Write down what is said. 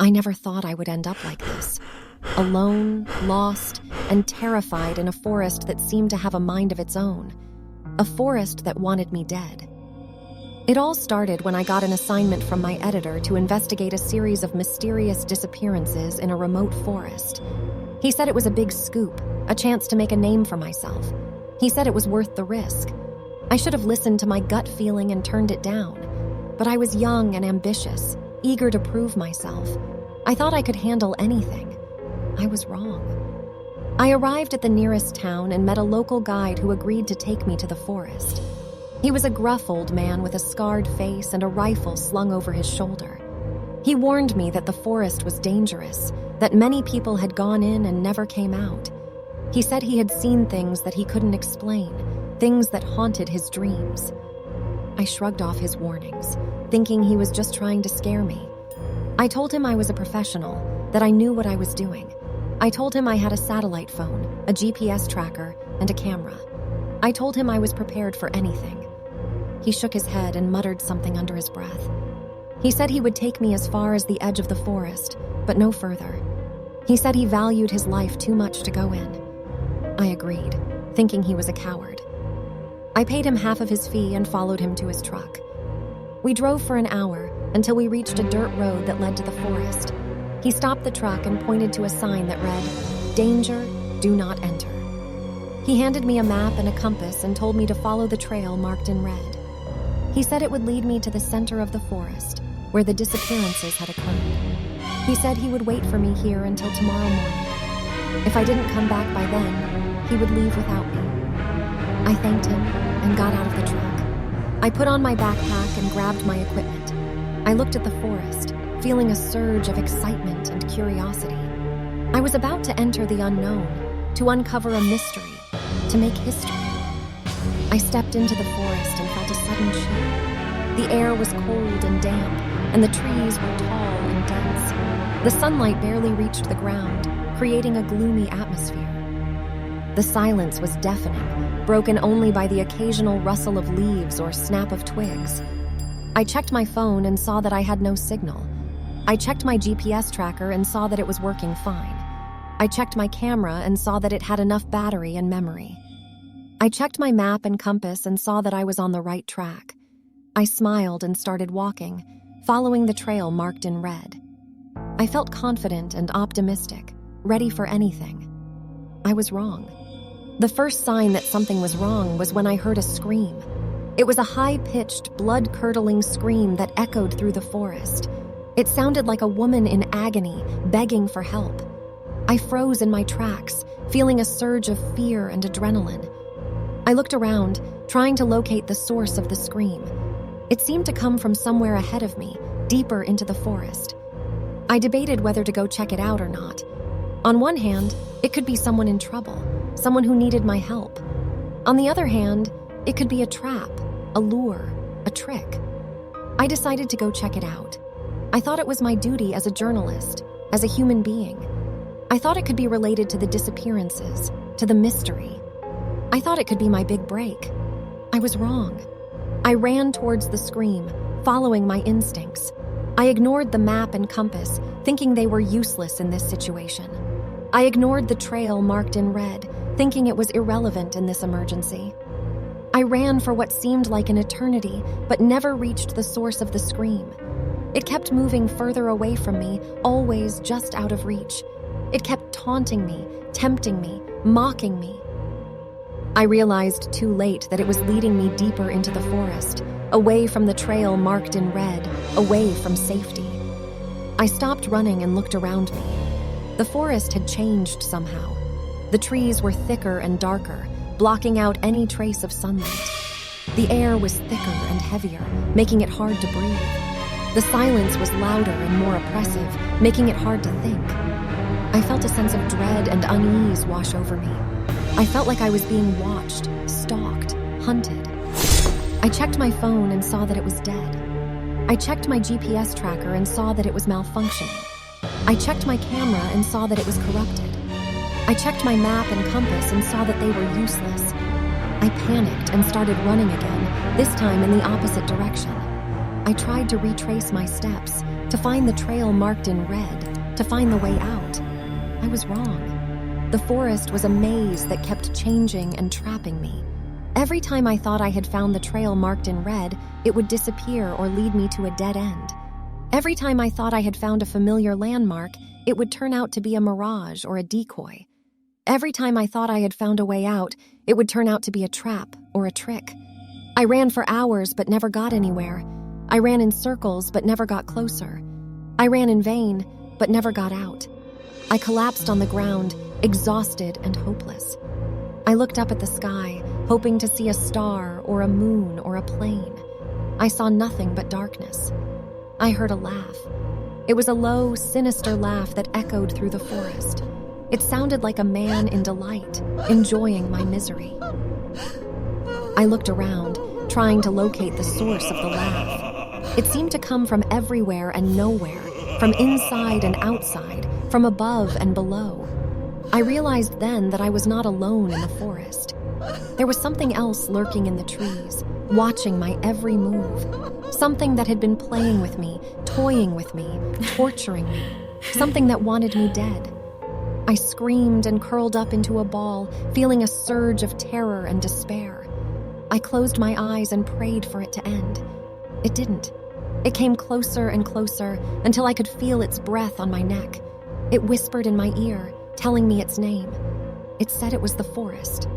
I never thought I would end up like this. Alone, lost, and terrified in a forest that seemed to have a mind of its own. A forest that wanted me dead. It all started when I got an assignment from my editor to investigate a series of mysterious disappearances in a remote forest. He said it was a big scoop, a chance to make a name for myself. He said it was worth the risk. I should have listened to my gut feeling and turned it down. But I was young and ambitious, eager to prove myself. I thought I could handle anything. I was wrong. I arrived at the nearest town and met a local guide who agreed to take me to the forest. He was a gruff old man with a scarred face and a rifle slung over his shoulder. He warned me that the forest was dangerous, that many people had gone in and never came out. He said he had seen things that he couldn't explain, things that haunted his dreams. I shrugged off his warnings, thinking he was just trying to scare me. I told him I was a professional, that I knew what I was doing. I told him I had a satellite phone, a GPS tracker, and a camera. I told him I was prepared for anything. He shook his head and muttered something under his breath. He said he would take me as far as the edge of the forest, but no further. He said he valued his life too much to go in. I agreed, thinking he was a coward. I paid him half of his fee and followed him to his truck. We drove for an hour until we reached a dirt road that led to the forest. He stopped the truck and pointed to a sign that read, "Danger, do not enter." He handed me a map and a compass and told me to follow the trail marked in red. He said it would lead me to the center of the forest, where the disappearances had occurred. He said he would wait for me here until tomorrow morning. If I didn't come back by then, he would leave without me. I thanked him and got out of the truck. I put on my backpack and grabbed my equipment. I looked at the forest, feeling a surge of excitement and curiosity. I was about to enter the unknown, to uncover a mystery, to make history. I stepped into the forest and felt a sudden chill. The air was cold and damp, and the trees were tall and dense. The sunlight barely reached the ground, creating a gloomy atmosphere. The silence was deafening, broken only by the occasional rustle of leaves or snap of twigs. I checked my phone and saw that I had no signal. I checked my GPS tracker and saw that it was working fine. I checked my camera and saw that it had enough battery and memory. I checked my map and compass and saw that I was on the right track. I smiled and started walking, following the trail marked in red. I felt confident and optimistic, ready for anything. I was wrong. The first sign that something was wrong was when I heard a scream. It was a high-pitched, blood-curdling scream that echoed through the forest. It sounded like a woman in agony, begging for help. I froze in my tracks, feeling a surge of fear and adrenaline. I looked around, trying to locate the source of the scream. It seemed to come from somewhere ahead of me, deeper into the forest. I debated whether to go check it out or not. On one hand, it could be someone in trouble, someone who needed my help. On the other hand, it could be a trap, a lure, a trick. I decided to go check it out. I thought it was my duty as a journalist, as a human being. I thought it could be related to the disappearances, to the mystery. I thought it could be my big break. I was wrong. I ran towards the scream, following my instincts. I ignored the map and compass, thinking they were useless in this situation. I ignored the trail marked in red, thinking it was irrelevant in this emergency. I ran for what seemed like an eternity, but never reached the source of the scream. It kept moving further away from me, always just out of reach. It kept taunting me, tempting me, mocking me. I realized too late that it was leading me deeper into the forest, away from the trail marked in red, away from safety. I stopped running and looked around me. The forest had changed somehow. The trees were thicker and darker, blocking out any trace of sunlight. The air was thicker and heavier, making it hard to breathe. The silence was louder and more oppressive, making it hard to think. I felt a sense of dread and unease wash over me. I felt like I was being watched, stalked, hunted. I checked my phone and saw that it was dead. I checked my GPS tracker and saw that it was malfunctioning. I checked my camera and saw that it was corrupted. I checked my map and compass and saw that they were useless. I panicked and started running again, this time in the opposite direction. I tried to retrace my steps, to find the trail marked in red, to find the way out. I was wrong. The forest was a maze that kept changing and trapping me. Every time I thought I had found the trail marked in red, it would disappear or lead me to a dead end. Every time I thought I had found a familiar landmark, it would turn out to be a mirage or a decoy. Every time I thought I had found a way out, it would turn out to be a trap or a trick. I ran for hours but never got anywhere. I ran in circles but never got closer. I ran in vain but never got out. I collapsed on the ground, exhausted and hopeless. I looked up at the sky, hoping to see a star or a moon or a plane. I saw nothing but darkness. I heard a laugh. It was a low, sinister laugh that echoed through the forest. It sounded like a man in delight, enjoying my misery. I looked around, trying to locate the source of the laugh. It seemed to come from everywhere and nowhere, from inside and outside, from above and below. I realized then that I was not alone in the forest. There was something else lurking in the trees, watching my every move. Something that had been playing with me, toying with me, torturing me. Something that wanted me dead. I screamed and curled up into a ball, feeling a surge of terror and despair. I closed my eyes and prayed for it to end. It didn't. It came closer and closer until I could feel its breath on my neck. It whispered in my ear, telling me its name. It said it was the forest.